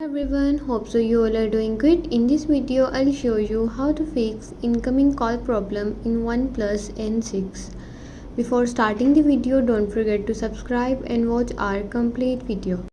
Everyone, hope so you all are doing good. In this video I'll show you how to fix incoming call problem in OnePlus N6. Before starting the video, don't forget to subscribe and watch our complete video.